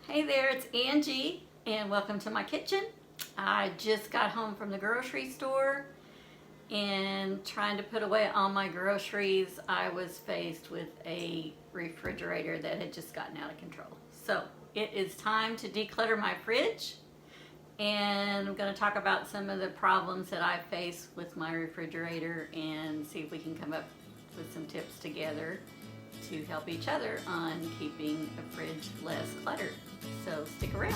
Hey there, it's Angie, and welcome to my kitchen. I just got home from the grocery store, and trying to put away all my groceries, I was faced with a refrigerator that had just gotten out of control. So it is time to declutter my fridge, and I'm going to talk about some of the problems that I face with my refrigerator and see if we can come up with some tips together to help each other on keeping a fridge less cluttered. So stick around.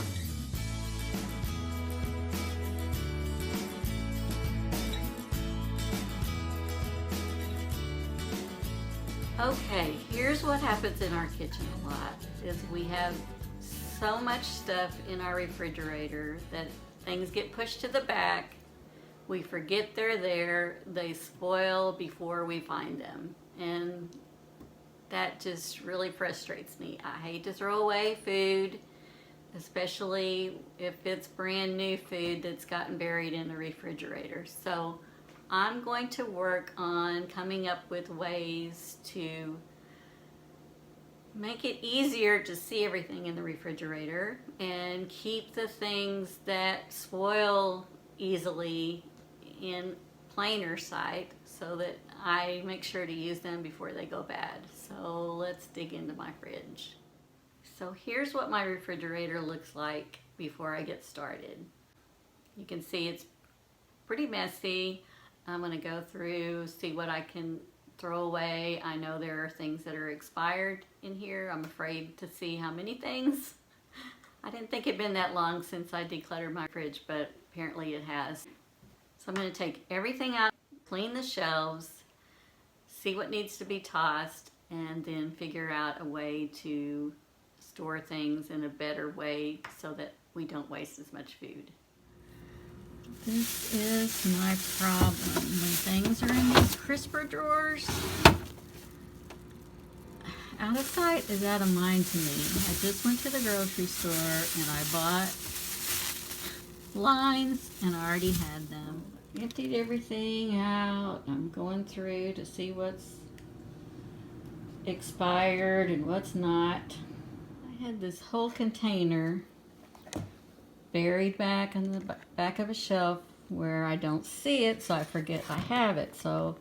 Okay, here's what happens in our kitchen a lot is we have so much stuff in our refrigerator that things get pushed to the back. We forget they're there. They spoil before we find them. And that just really frustrates me. I hate to throw away food, especially if it's brand new food that's gotten buried in the refrigerator. So I'm going to work on coming up with ways to make it easier to see everything in the refrigerator and keep the things that spoil easily in plainer sight so that I make sure to use them before they go bad. So let's dig into my fridge. So here's what my refrigerator looks like before I get started. You can see it's pretty messy. I'm going to go through, see what I can throw away. I know there are things that are expired in here. I'm afraid to see how many things. I didn't think it'd been that long since I decluttered my fridge, but apparently it has. So I'm going to take everything out, clean the shelves, see what needs to be tossed, and then figure out a way to store things in a better way so that we don't waste as much food. This is my problem. When things are in these crisper drawers, out of sight is out of mind to me. I just went to the grocery store and I bought lines and I already had them. Emptied everything out. I'm going through to see what's expired and what's not. I had this whole container buried back in the back of a shelf where I don't see it, so I forget I have it. So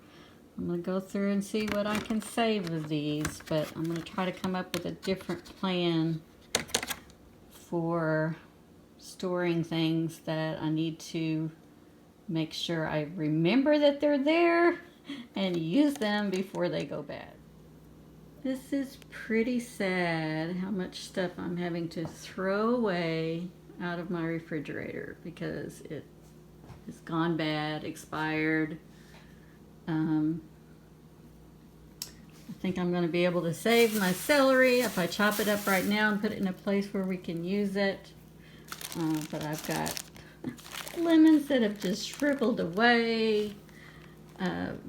I'm going to go through and see what I can save of these, but I'm going to try to come up with a different plan for storing things that I need to make sure I remember that they're there and use them before they go bad. This is pretty sad how much stuff I'm having to throw away out of my refrigerator because it has gone bad, expired. I think I'm going to be able to save my celery if I chop it up right now and put it in a place where we can use it. But I've got lemons that have just shriveled away.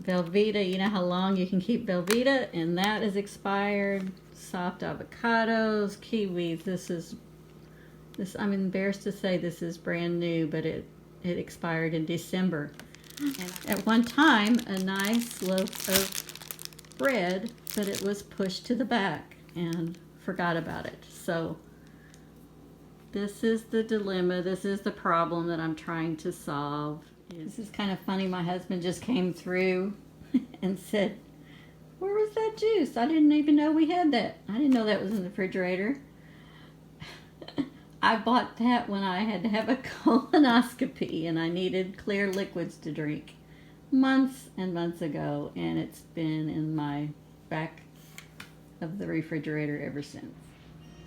Velveeta, you know how long you can keep Velveeta, and that is expired. Soft avocados, kiwis. I'm embarrassed to say this is brand new, but it expired in December. And at one time, a nice loaf of bread, but it was pushed to the back and forgot about it. So this is the dilemma. This is the problem that I'm trying to solve. This is kind of funny. My husband just came through and said, "Where was that juice? I didn't even know we had that. I didn't know that was in the refrigerator." I bought that when I had to have a colonoscopy and I needed clear liquids to drink months and months ago, and it's been in my back of the refrigerator ever since.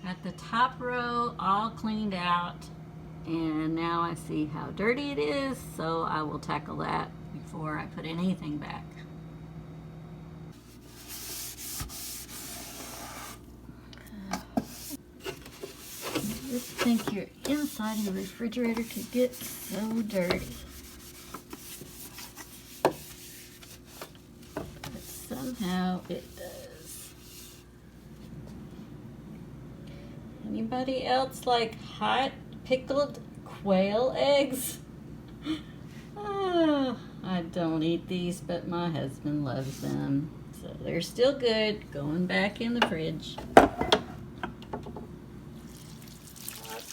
At the top row, all cleaned out, and now I see how dirty it is, so I will tackle that before I put anything back. You think your inside of the refrigerator could get so dirty, but somehow it does. Anybody else like hot pickled quail eggs? Oh, I don't eat these, but my husband loves them, so they're still good. Going back in the fridge.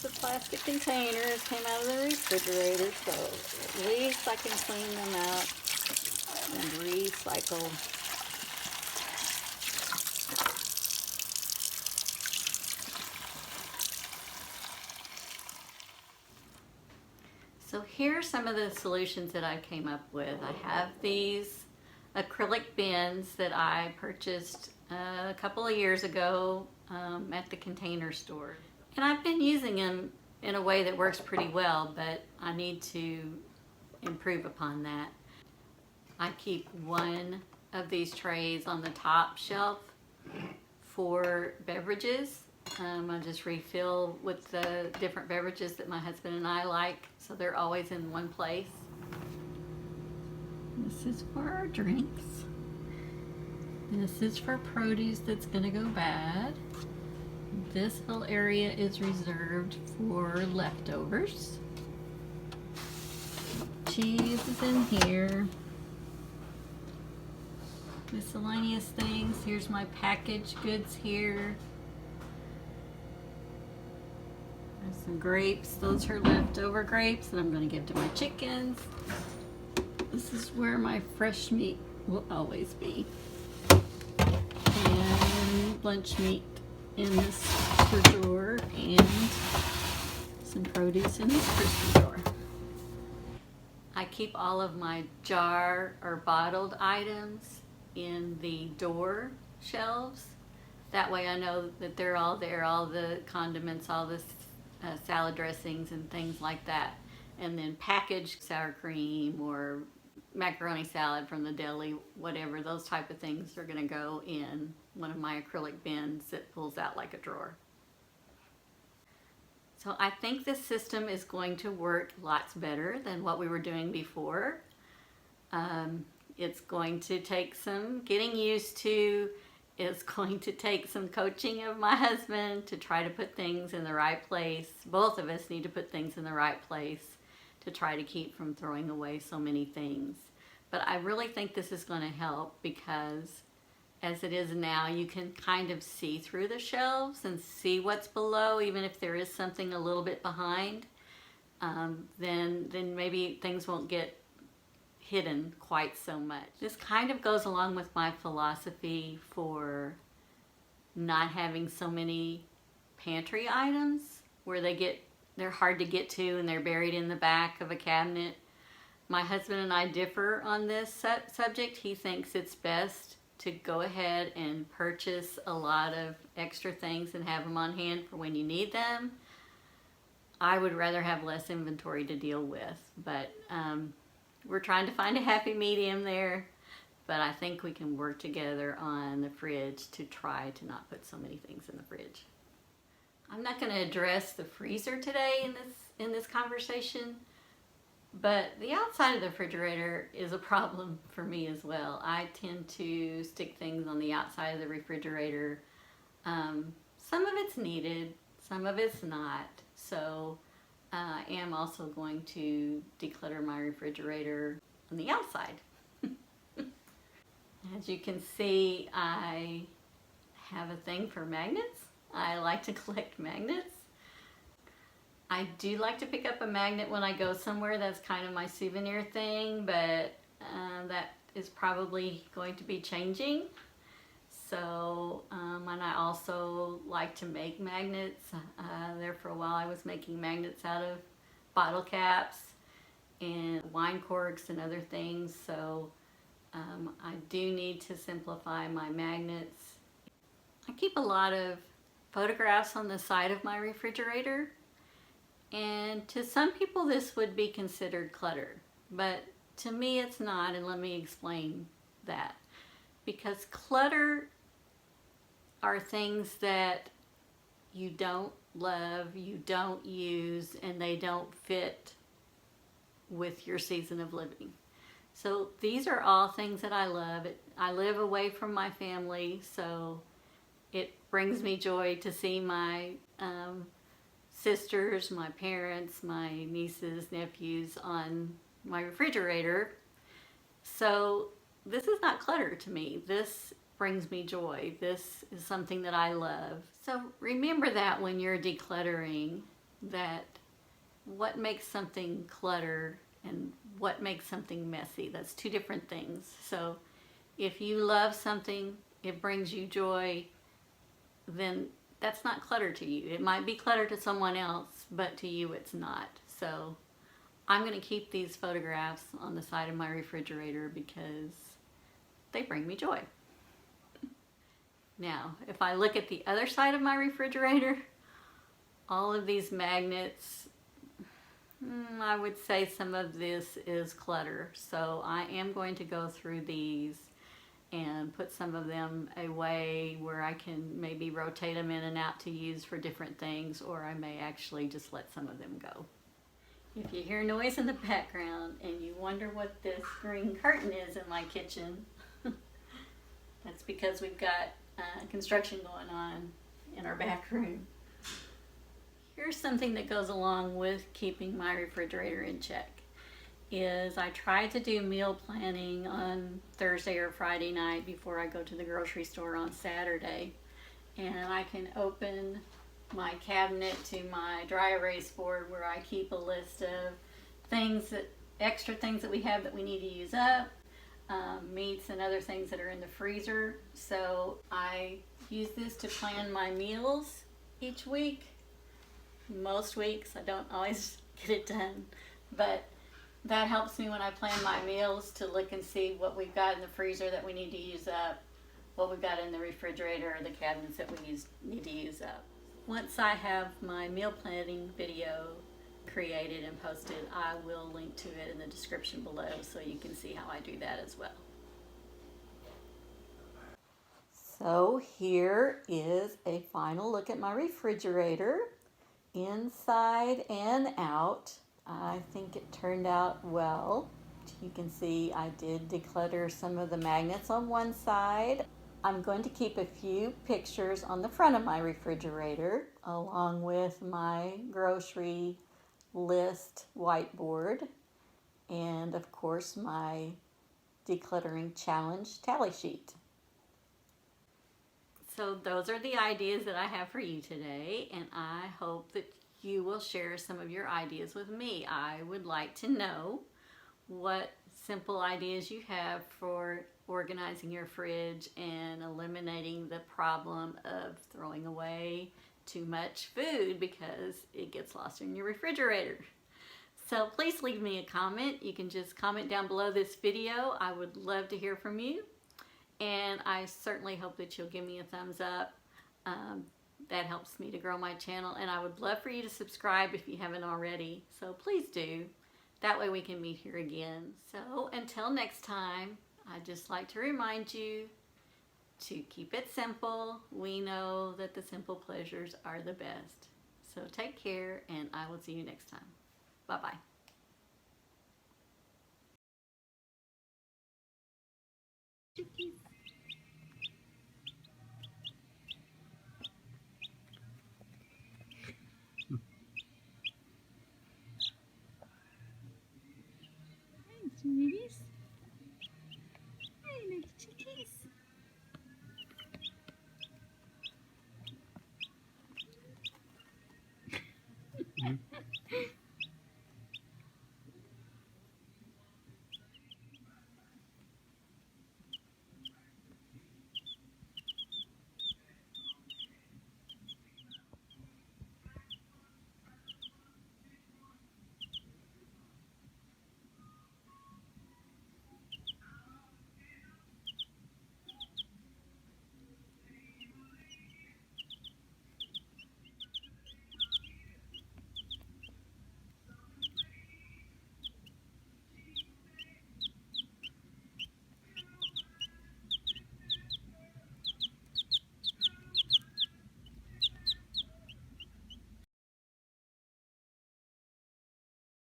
the plastic containers came out of the refrigerator, so at least I can clean them out and recycle. So here are some of the solutions that I came up with. I have these acrylic bins that I purchased a couple of years ago at the Container Store. And I've been using them in a way that works pretty well, but I need to improve upon that. I keep one of these trays on the top shelf for beverages. I just refill with the different beverages that my husband and I like, so they're always in one place. This is for our drinks. This is for produce that's going to go bad. This whole area is reserved for leftovers. Cheese is in here. Miscellaneous things. Here's my packaged goods here. There's some grapes. Those are leftover grapes that I'm going to give to my chickens. This is where my fresh meat will always be. And lunch meat in this crisper drawer, and some produce in this crisper drawer. I keep all of my jar or bottled items in the door shelves. That way I know that they're all there, all the condiments, all the salad dressings and things like that. And then packaged sour cream or macaroni salad from the deli, whatever, those type of things are going to go in one of my acrylic bins that pulls out like a drawer. So I think this system is going to work lots better than what we were doing before. It's going to take some getting used to. It's going to take some coaching of my husband to try to put things in the right place. Both of us need to put things in the right place to try to keep from throwing away so many things. But I really think this is going to help, because as it is now, you can kind of see through the shelves and see what's below, even if there is something a little bit behind. Then maybe things won't get hidden quite so much. This kind of goes along with my philosophy for not having so many pantry items where they're hard to get to and they're buried in the back of a cabinet. My husband and I differ on this subject. He thinks it's best to go ahead and purchase a lot of extra things and have them on hand for when you need them. I would rather have less inventory to deal with, but we're trying to find a happy medium there. But I think we can work together on the fridge to try to not put so many things in the fridge. I'm not going to address the freezer today in this conversation, but the outside of the refrigerator is a problem for me as well. I tend to stick things on the outside of the refrigerator. Some of it's needed, some of it's not. So I am also going to declutter my refrigerator on the outside. As you can see, I have a thing for magnets. I like to collect magnets. I do like to pick up a magnet when I go somewhere. That's kind of my souvenir thing, but that is probably going to be changing. So, and I also like to make magnets. There for a while I was making magnets out of bottle caps and wine corks and other things. So I do need to simplify my magnets. I keep a lot of photographs on the side of my refrigerator. And to some people this would be considered clutter, but to me it's not, and let me explain that. Because clutter are things that you don't love, you don't use, and they don't fit with your season of living. So these are all things that I love. I live away from my family, so it brings me joy to see my sisters, my parents, my nieces, nephews on my refrigerator. So this is not clutter to me. This brings me joy. This is something that I love. So remember that when you're decluttering, that what makes something clutter and what makes something messy. That's two different things. So if you love something, it brings you joy, then that's not clutter to you. It might be clutter to someone else, but to you it's not. So I'm going to keep these photographs on the side of my refrigerator because they bring me joy. Now, if I look at the other side of my refrigerator, all of these magnets, I would say some of this is clutter. So I am going to go through these and put some of them away where I can maybe rotate them in and out to use for different things, or I may actually just let some of them go. If you hear noise in the background and you wonder what this green curtain is in my kitchen, that's because we've got construction going on in our back room. Here's something that goes along with keeping my refrigerator in check. Is I try to do meal planning on Thursday or Friday night before I go to the grocery store on Saturday. And I can open my cabinet to my dry erase board where I keep a list of things that, extra things that we have that we need to use up, meats and other things that are in the freezer. So I use this to plan my meals each week. Most weeks I don't always get it done, but that helps me when I plan my meals to look and see what we've got in the freezer that we need to use up, what we've got in the refrigerator or the cabinets that we need to use up. Once I have my meal planning video created and posted, I will link to it in the description below so you can see how I do that as well. So here is a final look at my refrigerator, inside and out. I think it turned out well. You can see I did declutter some of the magnets on one side. I'm going to keep a few pictures on the front of my refrigerator along with my grocery list whiteboard and of course my decluttering challenge tally sheet. So those are the ideas that I have for you today, and I hope that you will share some of your ideas with me. I would like to know what simple ideas you have for organizing your fridge and eliminating the problem of throwing away too much food because it gets lost in your refrigerator. So please leave me a comment. You can just comment down below this video. I would love to hear from you, and I certainly hope that you'll give me a thumbs up. That helps me to grow my channel, and I would love for you to subscribe if you haven't already. So please do. That way we can meet here again. So until next time, I'd just like to remind you to keep it simple. We know that the simple pleasures are the best. So take care, and I will see you next time. Bye-bye.